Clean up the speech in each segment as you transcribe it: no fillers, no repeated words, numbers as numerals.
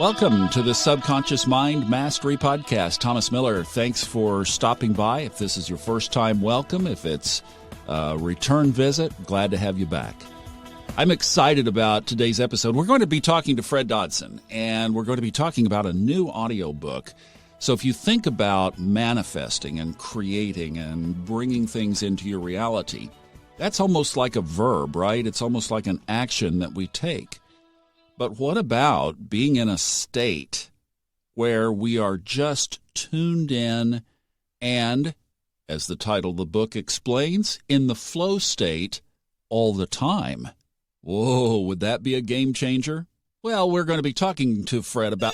Welcome to the Subconscious Mind Mastery Podcast. Thomas Miller, thanks for stopping by. If this is your first time, welcome. If it's a return visit, glad to have you back. I'm excited about today's episode. We're going to be talking to Fred Dodson, and we're going to be talking about a new audiobook. So if you think about manifesting and creating and bringing things into your reality, that's almost like a verb, right? It's almost like an action that we take. But what about being in a state where we are just tuned in and, as the title of the book explains, in the flow state all the time? Whoa, would that be a game changer? Well, we're going to be talking to Fred about...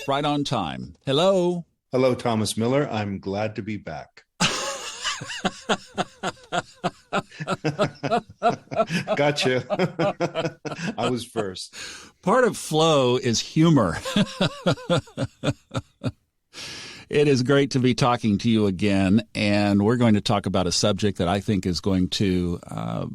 right on time. Hello. Hello, Thomas Miller. I'm glad to be back. Gotcha. I was first. Part of flow is humor. It is great to be talking to you again, and we're going to talk about a subject that I think is going to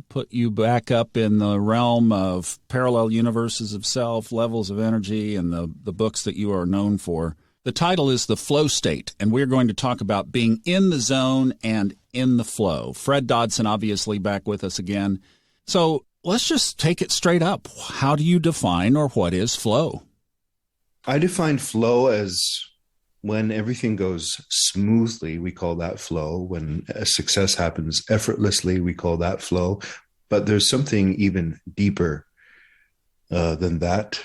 put you back up in the realm of parallel universes of self, levels of energy, and the books that you are known for. The title is The Flow State, and we're going to talk about being in the zone and in the flow. Fred Dodson, obviously, back with us again. So let's just take it straight up. How do you define or what is flow? I define flow as when everything goes smoothly, we call that flow. When a success happens effortlessly, we call that flow. But there's something even deeper than that.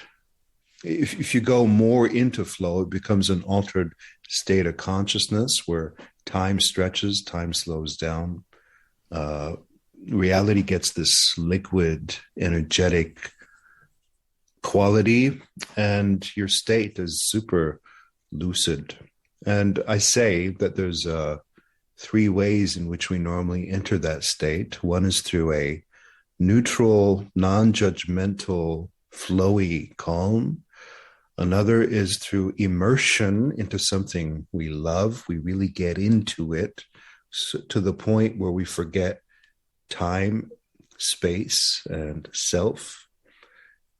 If you go more into flow, it becomes an altered state of consciousness where time stretches, time slows down. Reality gets this liquid, energetic quality, and your state is super lucid. And I say that there's three ways in which we normally enter that state. One is through a neutral, non-judgmental, flowy calm. Another is through immersion into something we love. We really get into it to the point where we forget time, space, and self.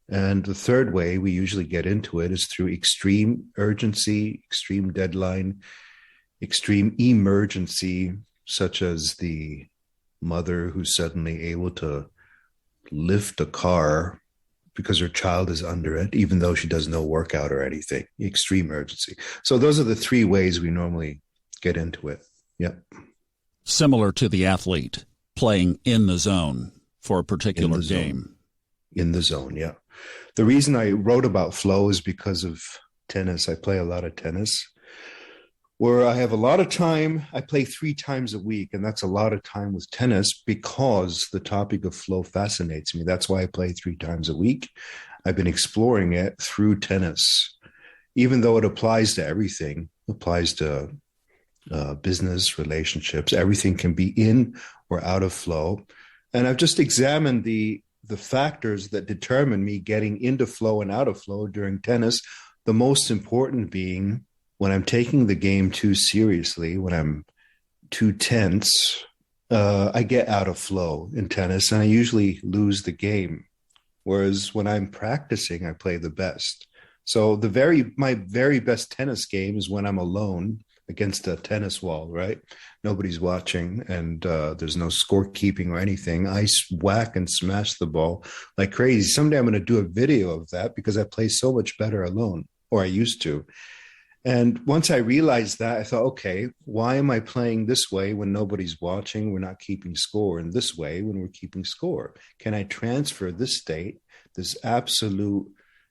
And the third way we usually get into it is through extreme urgency, extreme deadline, extreme emergency, such as the mother who's suddenly able to lift a car because her child is under it, even though she does no workout or anything. Extreme urgency. So those are the three ways we normally get into it. Yep. Similar to the athlete playing in the zone for a particular game. In the zone, yeah. The reason I wrote about flow is because of tennis. I play a lot of tennis, where I have a lot of time. I play 3 times a week, and that's a lot of time with tennis because the topic of flow fascinates me. That's why I play 3 times a week. I've been exploring it through tennis, even though it applies to everything, applies to business, relationships. Everything can be in or out of flow. And I've just examined the factors that determine me getting into flow and out of flow during tennis, the most important being when I'm taking the game too seriously, when I'm too tense, I get out of flow in tennis and I usually lose the game. Whereas when I'm practicing, I play the best. So my very best tennis game is when I'm alone against a tennis wall, right? Nobody's watching and there's no scorekeeping or anything. I whack and smash the ball like crazy. Someday I'm going to do a video of that because I play so much better alone, or I used to. And once I realized that, I thought, okay, why am I playing this way when nobody's watching? We're not keeping score, and this way when we're keeping score. Can I transfer this state, this absolute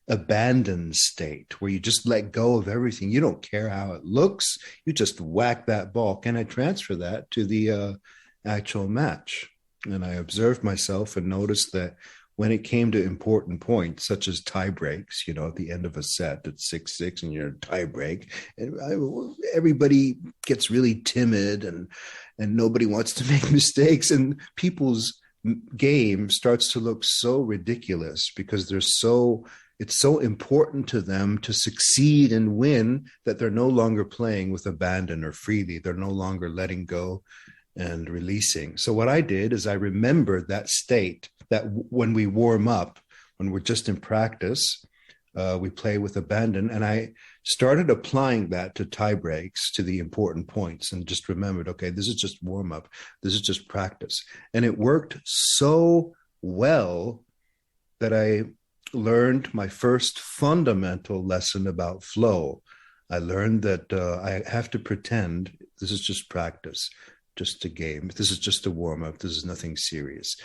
abandoned state where you just let go of everything? You don't care how it looks. You just whack that ball. Can I transfer that to the actual match? And I observed myself and noticed that when it came to important points, such as tie breaks, at the end of a set at 6-6 and you're a tie break, and everybody gets really timid and nobody wants to make mistakes, and people's game starts to look so ridiculous because it's so important to them to succeed and win that they're no longer playing with abandon or freely. They're no longer letting go and releasing. So what I did is I remembered that state that when we warm up, when we're just in practice, we play with abandon. And I started applying that to tie breaks, to the important points, and just remembered, okay, this is just warm up. This is just practice. And it worked so well that I learned my first fundamental lesson about flow. I learned that I have to pretend this is just practice, just a game. This is just a warm up. This is nothing serious.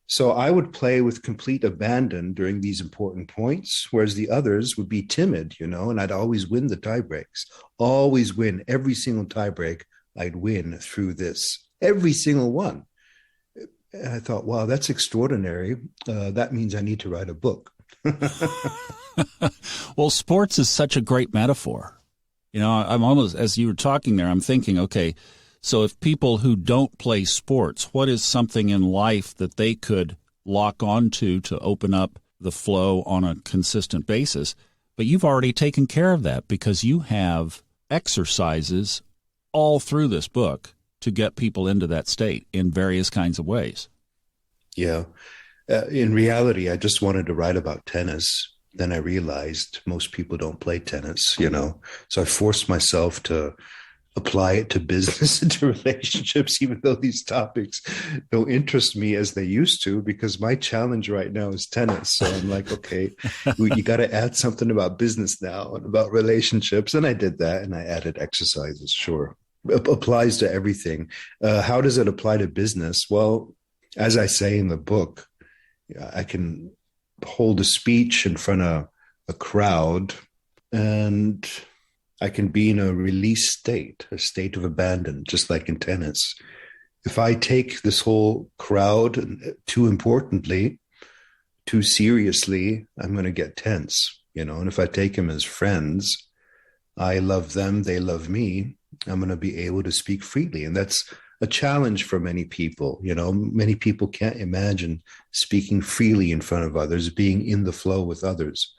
So I would play with complete abandon during these important points, whereas the others would be timid, and I'd always win the tie breaks, always win every single tie break. I'd win through this, every single one. And I thought, wow, that's extraordinary. That means I need to write a book. Well, sports is such a great metaphor. I'm almost, as you were talking there, I'm thinking, okay, so if people who don't play sports, what is something in life that they could lock onto to open up the flow on a consistent basis? But you've already taken care of that because you have exercises all through this book to get people into that state in various kinds of ways. Yeah. In reality, I just wanted to write about tennis. Then I realized most people don't play tennis, So I forced myself to apply it to business and to relationships, even though these topics don't interest me as they used to, because my challenge right now is tennis. So I'm like, okay, you got to add something about business now and about relationships. And I did that, and I added exercises. Sure. It applies to everything. How does it apply to business? Well, as I say in the book, I can hold a speech in front of a crowd, and I can be in a release state, a state of abandon, just like in tennis. If I take this whole crowd too importantly, too seriously, I'm going to get tense, and if I take them as friends, I love them, they love me, I'm going to be able to speak freely. And that's a challenge for many people. Many people can't imagine speaking freely in front of others, being in the flow with others.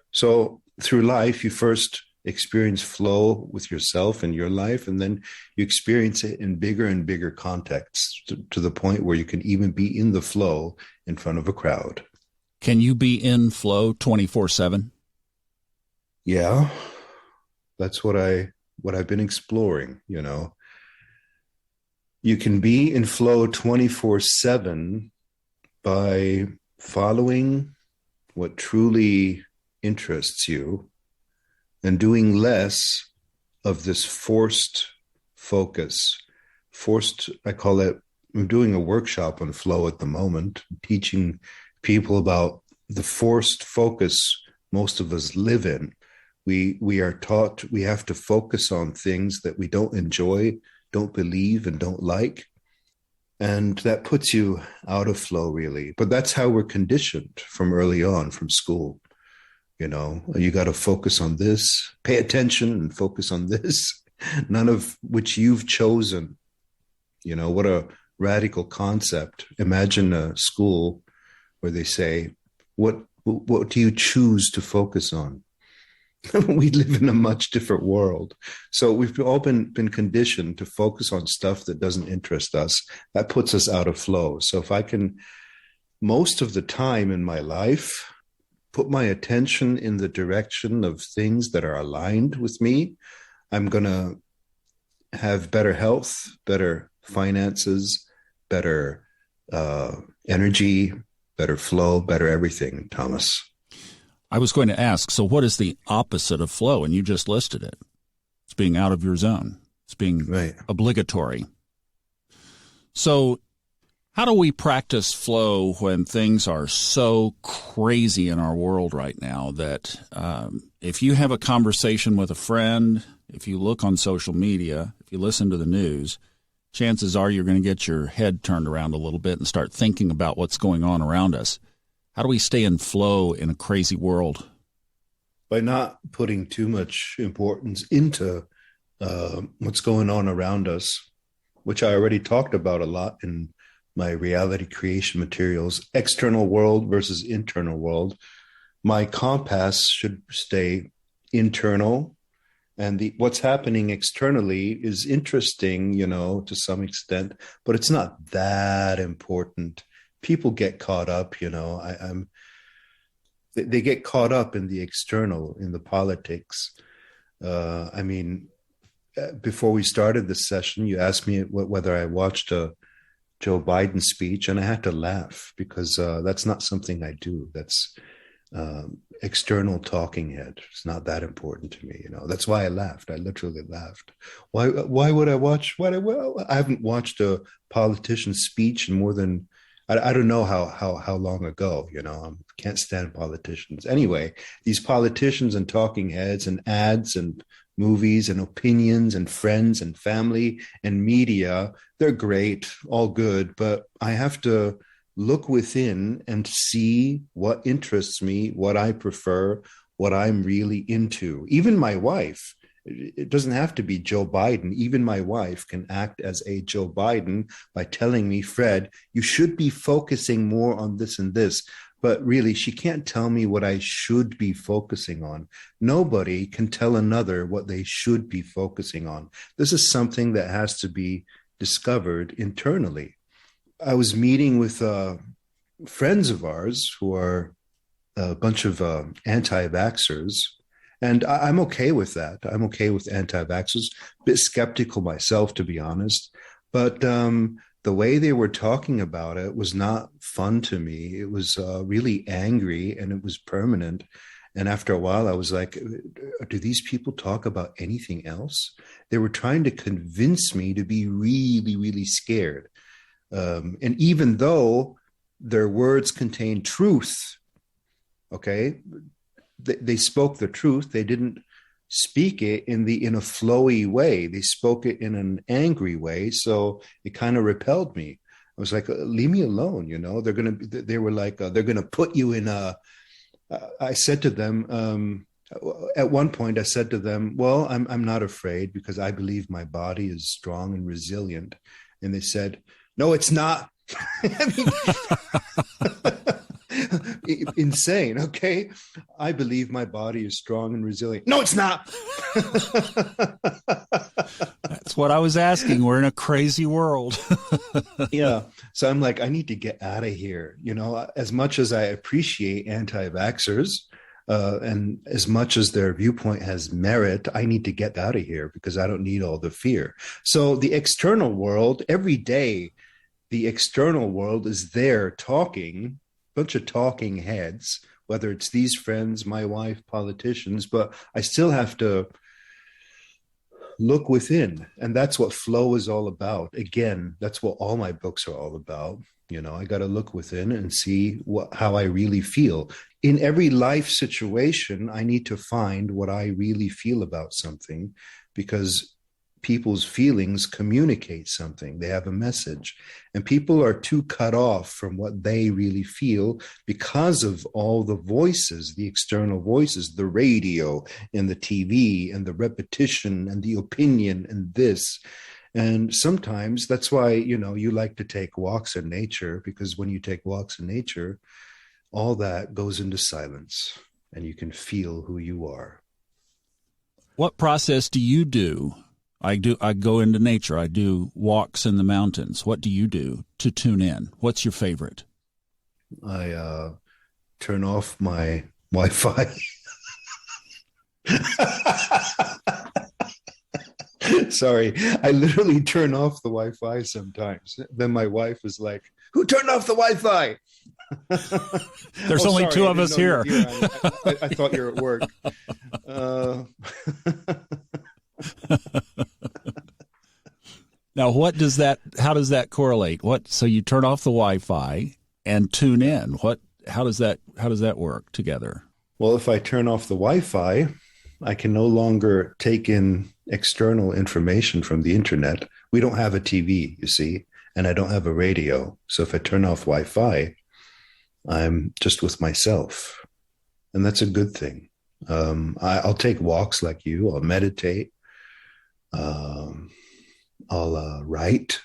So through life, you first experience flow with yourself and your life, and then you experience it in bigger and bigger contexts to the point where you can even be in the flow in front of a crowd. Can you be in flow 24/7? Yeah, that's what I've been exploring. You can be in flow 24/7 by following what truly interests you and doing less of this forced focus. I call it, I'm doing a workshop on flow at the moment, teaching people about the forced focus most of us live in. We are taught we have to focus on things that we don't enjoy, don't believe, and don't like. And that puts you out of flow, really. But that's how we're conditioned from early on, from school. You got to focus on this, pay attention and focus on this, none of which you've chosen. What a radical concept. Imagine a school where they say, what do you choose to focus on? We live in a much different world. So we've all been conditioned to focus on stuff that doesn't interest us. That puts us out of flow. So if I can, most of the time in my life, put my attention in the direction of things that are aligned with me, I'm going to have better health, better finances, better energy, better flow, better everything, Thomas. I was going to ask, so what is the opposite of flow? And you just listed it. It's being out of your zone. It's being obligatory. So how do we practice flow when things are so crazy in our world right now that if you have a conversation with a friend, if you look on social media, if you listen to the news, chances are you're going to get your head turned around a little bit and start thinking about what's going on around us. How do we stay in flow in a crazy world? By not putting too much importance into what's going on around us, which I already talked about a lot in my reality creation materials, external world versus internal world. My compass should stay internal, and what's happening externally is interesting, to some extent, but it's not that important. People get caught up, they get caught up in the external, in the politics. I mean, before we started this session, you asked me whether I watched a Joe Biden speech, and I had to laugh because that's not something I do. That's external talking head. It's not that important to me, you know. That's why I laughed. I literally laughed. Why would I watch? Well, I haven't watched a politician's speech in more than I don't know how long ago. You know, I can't stand politicians. Anyway, these politicians and talking heads and ads and movies and opinions and friends and family and media, they're great, all good, but I have to look within and see what interests me, what I prefer, what I'm really into. Even my wife, it doesn't have to be Joe Biden. Even my wife can act as a Joe Biden by telling me, Fred, you should be focusing more on this and this. But really, she can't tell me what I should be focusing on. Nobody can tell another what they should be focusing on. This is something that has to be discovered internally. I was meeting with friends of ours who are a bunch of anti-vaxxers, and I'm okay with that. I'm okay with anti-vaxxers. A bit skeptical myself, to be honest, but the way they were talking about it was not fun to me. It was really angry, and it was permanent. And after a while, I was like, do these people talk about anything else? They were trying to convince me to be really, really scared. And even though their words contain truth, okay, they spoke the truth. They didn't speak it in a flowy way. They spoke it in an angry way. So it kind of repelled me. I was like, leave me alone. You know, they were like, they're going to put you in I said to them, at one point I said to them, well, I'm not afraid because I believe my body is strong and resilient. And they said, no, it's not. Insane. Okay. I believe my body is strong and resilient. No, it's not. That's what I was asking. We're in a crazy world. Yeah. So I'm like, I need to get out of here. You know, as much as I appreciate anti-vaxxers, and as much as their viewpoint has merit, I need to get out of here because I don't need all the fear. So the external world, every day, the external world is there talking, bunch of talking heads, whether it's these friends, my wife, politicians, but I still have to look within. And that's what flow is all about. Again, that's what all my books are all about. You know, I got to look within and see how I really feel. In every life situation, I need to find what I really feel about something because people's feelings communicate something. They have a message, and people are too cut off from what they really feel because of all the voices, the external voices, the radio and the TV and the repetition and the opinion and this. And sometimes that's why, you know, you like to take walks in nature, because when you take walks in nature, all that goes into silence and you can feel who you are. What process do you do? I go into nature. I do walks in the mountains. What do you do to tune in? What's your favorite? I turn off my Wi-Fi. Sorry, I literally turn off the Wi-Fi sometimes. Then my wife is like, "Who turned off the Wi-Fi?" There's only two of us here. I thought you were at work. Now, how does that correlate? So you turn off the Wi-Fi and tune in. How does that work together? Well, if I turn off the Wi-Fi, I can no longer take in external information from the internet. We don't have a TV, you see, and I don't have a radio. So if I turn off Wi-Fi, I'm just with myself, and that's a good thing. I'll take walks like you. I'll meditate. I'll write,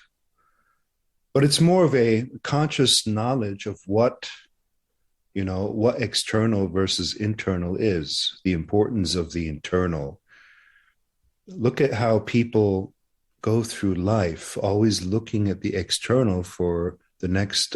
but it's more of a conscious knowledge of what external versus internal is, the importance of the internal. Look at how people go through life, always looking at the external for the next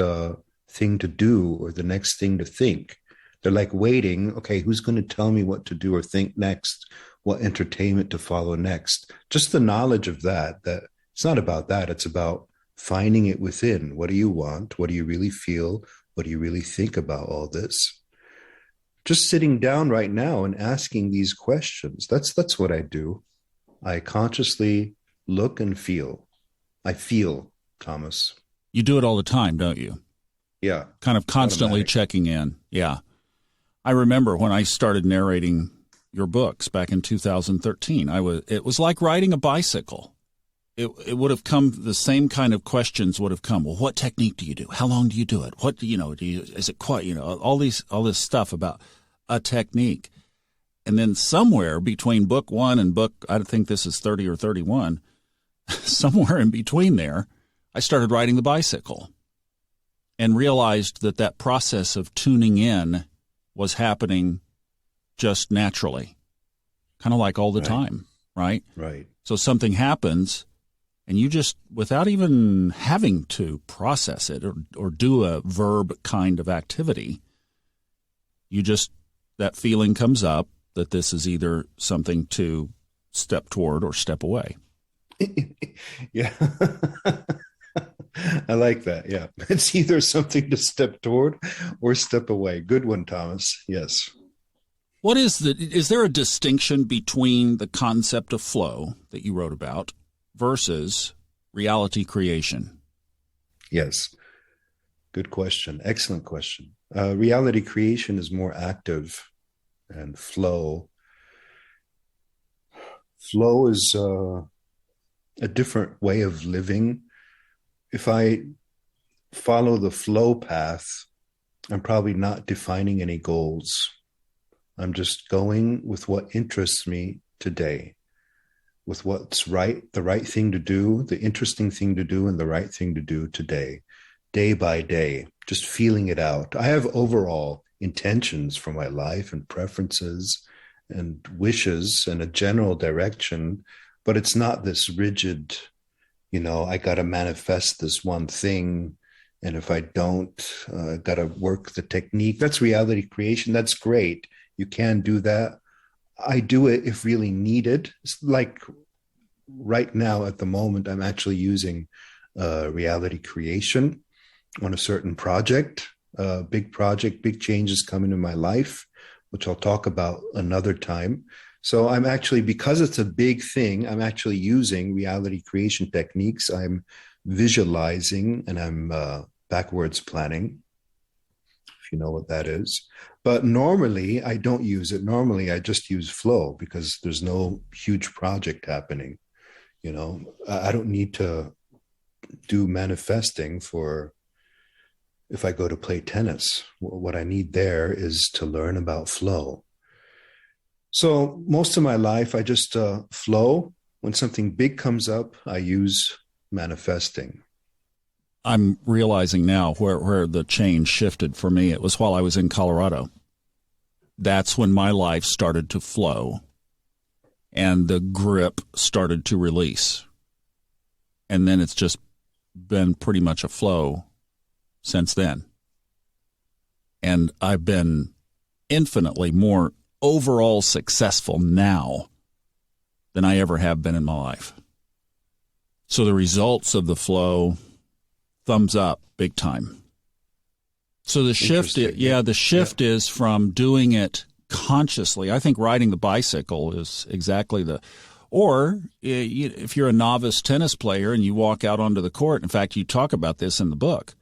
thing to do or the next thing to think. They're like waiting. Okay, who's going to tell me what to do or think next? What entertainment to follow next? Just the knowledge of that it's not about that. It's about finding it within. What do you want? What do you really feel? What do you really think about all this? Just sitting down right now and asking these questions. That's what I do. I consciously look and feel. I feel, Thomas. You do it all the time, don't you? Yeah. Kind of constantly Automatic. checking in. Yeah. I remember when I started narrating your books back in 2013, it was like riding a bicycle. It would have come, the same kind of questions would have come. Well, what technique do you do? How long do you do it? What, is it quite, all this stuff about a technique. And then somewhere between book 1 and I think this is 30 or 31, somewhere in between there, I started riding the bicycle and realized that process of tuning in was happening just naturally, kind of like all the time, right? Right. So something happens, and you just, without even having to process it or do a verb kind of activity, that feeling comes up that this is either something to step toward or step away. Yeah. I like that. Yeah. It's either something to step toward or step away. Good one, Thomas. Yes. Is there a distinction between the concept of flow that you wrote about versus reality creation? Yes. Good question. Excellent question. Reality creation is more active, and flow is a different way of living. If I follow the flow path, I'm probably not defining any goals. I'm just going with what interests me today, with what's right, the right thing to do, the interesting thing to do, and the right thing to do today, day by day, just feeling it out. I have overall intentions for my life and preferences and wishes and a general direction, but it's not this rigid, I got to manifest this one thing. And if I don't, got to work the technique. That's reality creation. That's great. You can do that. I do it if really needed. It's like right now at the moment, I'm actually using reality creation on a certain project, big project, big changes coming in my life, which I'll talk about another time. So I'm actually, because it's a big thing, I'm actually using reality creation techniques. I'm visualizing and I'm backwards planning, if you know what that is. But normally I don't use it. Normally I just use flow because there's no huge project happening. I don't need to do manifesting for if I go to play tennis. What I need there is to learn about flow. So most of my life, I just flow. When something big comes up, I use manifesting. I'm realizing now where the change shifted for me. It was while I was in Colorado. That's when my life started to flow and the grip started to release. And then it's just been pretty much a flow since then. And I've been infinitely more overall successful now than I ever have been in my life. So the results of the flow, thumbs up, big time. So the shift, is from doing it consciously. I think riding the bicycle is exactly or if you're a novice tennis player and you walk out onto the court, in fact, you talk about this in the book,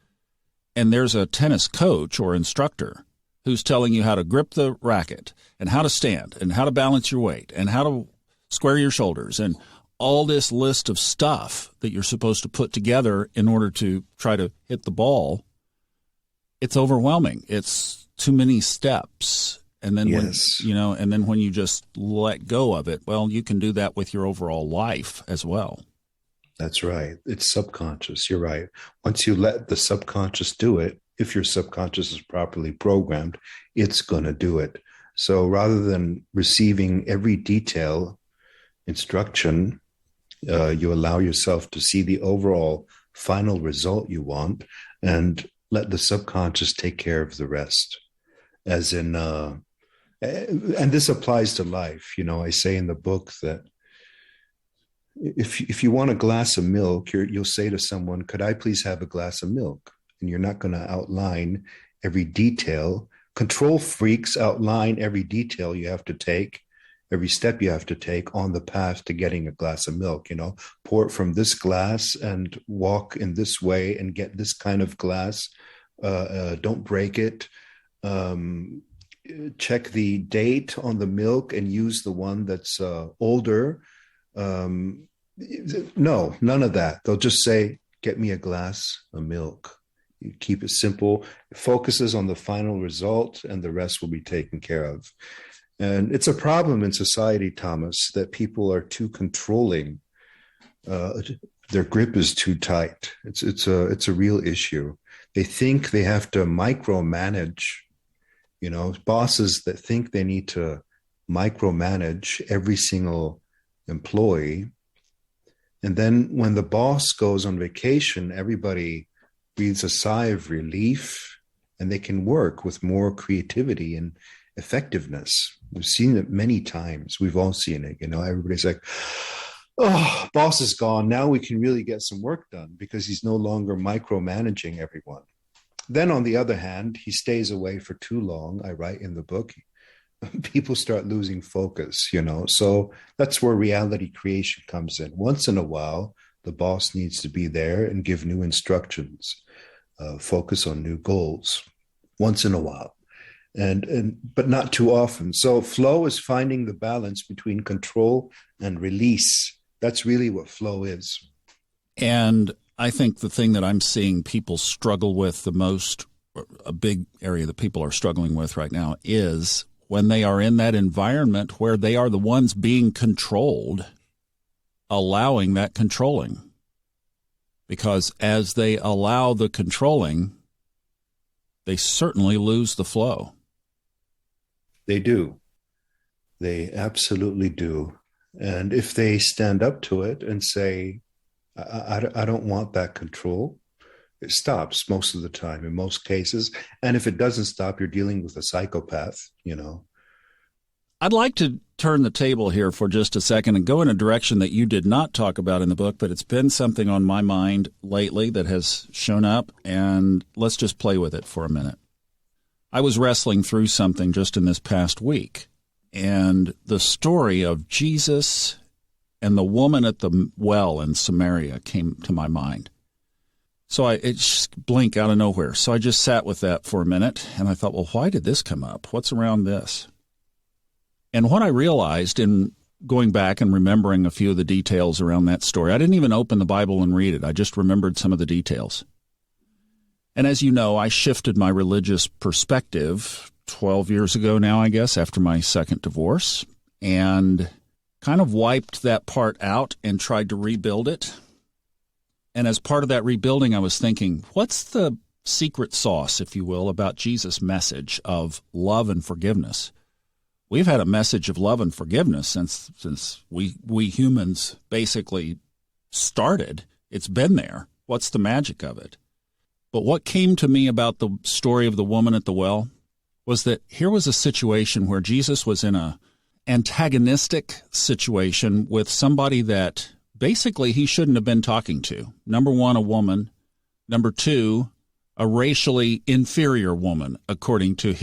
and there's a tennis coach or instructor who's telling you how to grip the racket and how to stand and how to balance your weight and how to square your shoulders and all this list of stuff that you're supposed to put together in order to try to hit the ball. It's overwhelming. It's too many steps. And then when you just let go of it, well, you can do that with your overall life as well. That's right. It's subconscious. You're right. Once you let the subconscious do it, if your subconscious is properly programmed, it's going to do it. So rather than receiving every detail instruction, you allow yourself to see the overall final result you want and let the subconscious take care of the rest. as in, and this applies to life. I say in the book that if you want a glass of milk, you'll say to someone, could I please have a glass of milk? And you're not going to outline every detail. Control freaks outline every detail you have to take, every step you have to take on the path to getting a glass of milk. Pour it from this glass and walk in this way and get this kind of glass. Don't break it. Check the date on the milk and use the one that's older. No, none of that. They'll just say, get me a glass of milk. You keep it simple. It focuses on the final result, and the rest will be taken care of. And it's a problem in society, Thomas, that people are too controlling. Their grip is too tight. It's a real issue. They think they have to micromanage. Bosses that think they need to micromanage every single employee. And then when the boss goes on vacation, everybody breathes a sigh of relief, and they can work with more creativity and effectiveness. We've seen it many times. We've all seen it. Everybody's like, oh, boss is gone. Now we can really get some work done because he's no longer micromanaging everyone. Then on the other hand, he stays away for too long. I write in the book, people start losing focus, So that's where reality creation comes in. Once in a while, the boss needs to be there and give new instructions, focus on new goals once in a while, but not too often. So flow is finding the balance between control and release. That's really what flow is. And I think the thing that I'm seeing people struggle with the most, a big area that people are struggling with right now, is when they are in that environment where they are the ones being controlled, allowing that controlling. Because as they allow the controlling, they certainly lose the flow. They do. They absolutely do. And if they stand up to it and say, I don't want that control, it stops most of the time, in most cases. And if it doesn't stop, you're dealing with a psychopath, I'd like to turn the table here for just a second and go in a direction that you did not talk about in the book, but it's been something on my mind lately that has shown up, and let's just play with it for a minute. I was wrestling through something just in this past week, and the story of Jesus and the woman at the well in Samaria came to my mind. So it just blinked out of nowhere. So I just sat with that for a minute, and I thought, well, why did this come up? What's around this? And what I realized in going back and remembering a few of the details around that story, I didn't even open the Bible and read it. I just remembered some of the details. And as you know, I shifted my religious perspective 12 years ago now, I guess, after my second divorce, and kind of wiped that part out and tried to rebuild it. And as part of that rebuilding, I was thinking, what's the secret sauce, if you will, about Jesus' message of love and forgiveness? We've had a message of love and forgiveness since we humans basically started. It's been there. What's the magic of it? But what came to me about the story of the woman at the well was that here was a situation where Jesus was in a antagonistic situation with somebody that basically he shouldn't have been talking to. Number one, a woman. Number two, a racially inferior woman, according to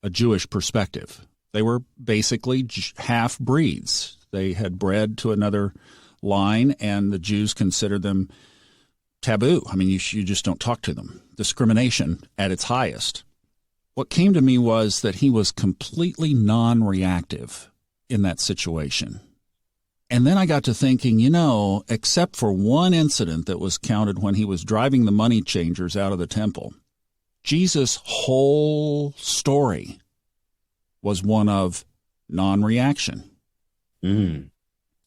a Jewish perspective. They were basically half-breeds. They had bred to another line, and the Jews considered them taboo. I mean, you just don't talk to them. Discrimination at its highest. What came to me was that he was completely non-reactive in that situation. And then I got to thinking, except for one incident that was counted when he was driving the money changers out of the temple, Jesus' whole story was one of non-reaction. Mm.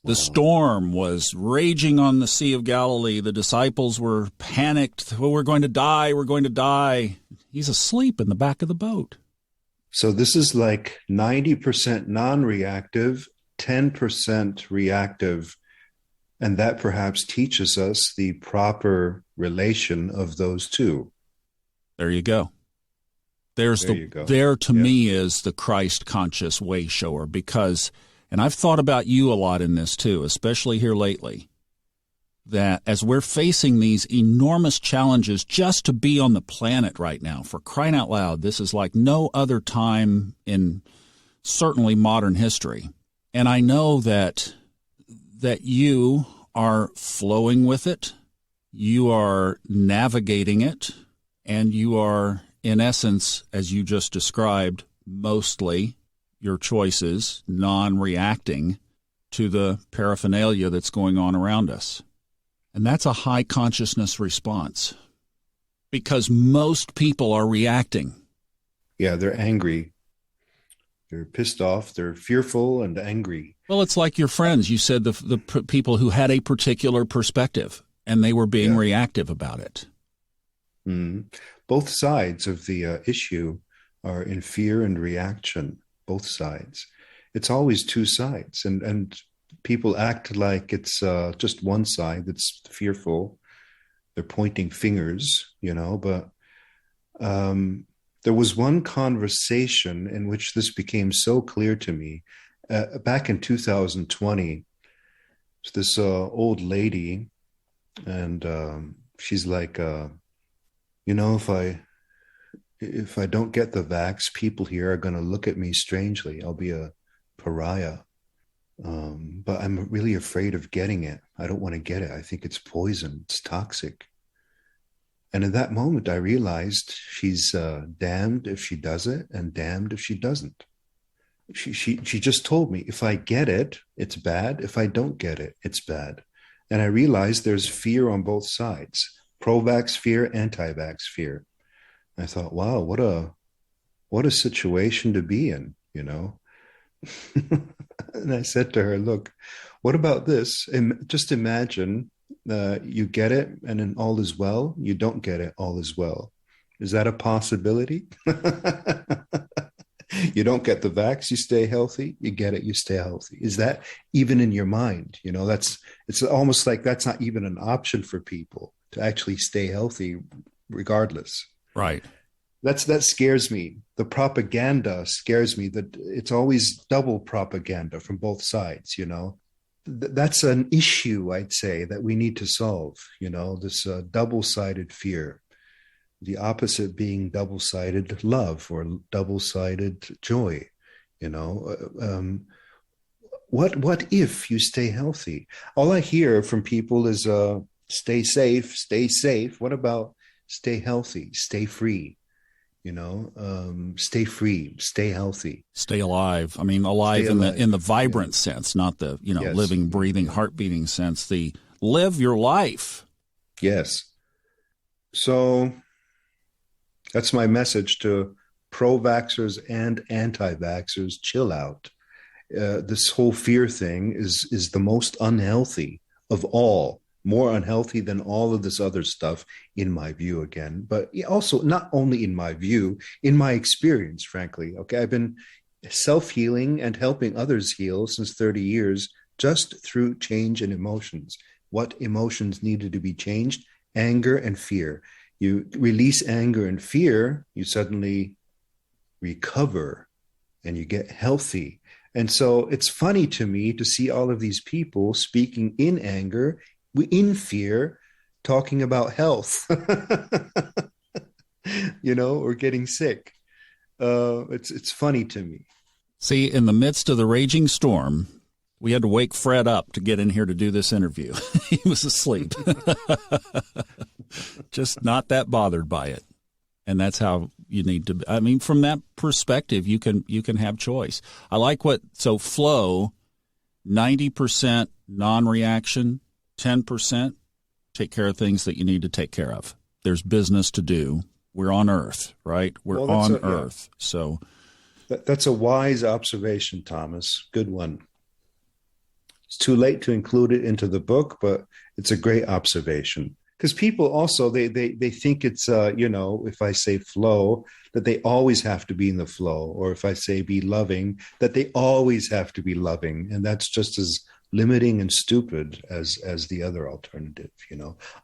The storm was raging on the Sea of Galilee. The disciples were panicked. Well, we're going to die. We're going to die. He's asleep in the back of the boat. So this is like 90% non-reactive, 10% reactive. And that perhaps teaches us the proper relation of those two. There you go. There you go. There to me is the Christ conscious way shower, because, and I've thought about you a lot in this too, especially here lately, that as we're facing these enormous challenges just to be on the planet right now, for crying out loud, this is like no other time in certainly modern history. And I know that you are flowing with it, you are navigating it, and you are, in essence, as you just described, mostly your choices, non-reacting to the paraphernalia that's going on around us. And that's a high consciousness response, because most people are reacting. Yeah, they're angry. They're pissed off. They're fearful and angry. Well, it's like your friends. You said the people who had a particular perspective, and they were being reactive about it. Mm. Both sides of the issue are in fear and reaction, both sides. It's always two sides. And people act like it's just one side that's fearful. They're pointing fingers, but there was one conversation in which this became so clear to me. Back in 2020, this old lady, and she's like, if I don't get the vax, people here are going to look at me strangely. I'll be a pariah. But I'm really afraid of getting it. I don't want to get it. I think it's poison. It's toxic. And in that moment, I realized she's damned if she does it and damned if she doesn't. She just told me, if I get it, it's bad. If I don't get it, it's bad. And I realized there's fear on both sides. Pro-vax fear, anti-vax fear. I thought, wow, what a situation to be in, And I said to her, look, what about this? Just imagine you get it and then all is well. You don't get it, all is well. Is that a possibility? You don't get the vax, you stay healthy. You get it, you stay healthy. Is that even in your mind? It's almost like that's not even an option for people to actually stay healthy regardless. Right. That scares me. The propaganda scares me, that it's always double propaganda from both sides, That's an issue, I'd say, that we need to solve, this double-sided fear. The opposite being double-sided love or double-sided joy, What if you stay healthy? All I hear from people is stay safe, stay safe. What about stay healthy, stay free? Stay free, stay healthy, stay alive. I mean, alive in the vibrant sense, not the yes. living, breathing, heart beating sense. The live your life. Yes. So that's my message to pro-vaxxers and anti-vaxxers. Chill out. This whole fear thing is the most unhealthy of all. More unhealthy than all of this other stuff, in my view, again. But also, not only in my view, in my experience, frankly. Okay, I've been self-healing and helping others heal since 30 years just through change in emotions. What emotions needed to be changed? Anger and fear. You release anger and fear, you suddenly recover and you get healthy. And so it's funny to me to see all of these people speaking in anger, in fear, talking about health, or getting sick. It's funny to me. See, in the midst of the raging storm, we had to wake Fred up to get in here to do this interview. He was asleep. Just not that bothered by it. And that's how you need to, I mean, from that perspective, you can have choice. I like so flow, 90% non-reaction, 10% take care of things that you need to take care of. There's business to do. We're on Earth, right? We're on Earth. Yeah. So that's a wise observation, Thomas. Good one. It's too late to include it into the book, but it's a great observation. Because people also, they think it's, if I say flow, that they always have to be in the flow. Or if I say be loving, that they always have to be loving. And that's just as limiting and stupid as the other alternative.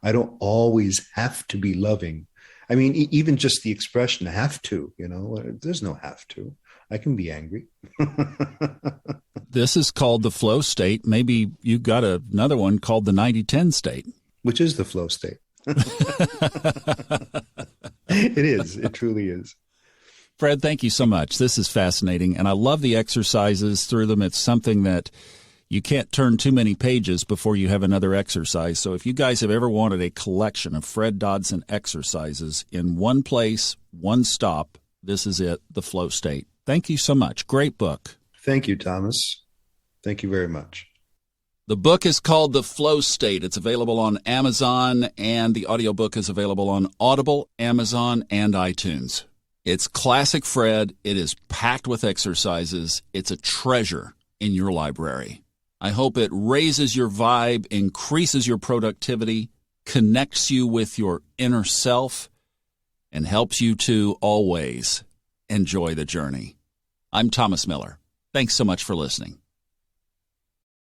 I don't always have to be loving. I mean, even just the expression have to, there's no have to. I can be angry. This is called the flow state. Maybe you got another one called the 90-10 state. Which is the flow state. It is. It truly is. Fred, thank you so much. This is fascinating, and I love the exercises through them. It's something that you can't turn too many pages before you have another exercise. So if you guys have ever wanted a collection of Fred Dodson exercises in one place, one stop, this is it, the flow state. Thank you so much. Great book. Thank you, Thomas. Thank you very much. The book is called The Flow State. It's available on Amazon, and the audiobook is available on Audible, Amazon, and iTunes. It's classic Fred. It is packed with exercises. It's a treasure in your library. I hope it raises your vibe, increases your productivity, connects you with your inner self, and helps you to always enjoy the journey. I'm Thomas Miller. Thanks so much for listening.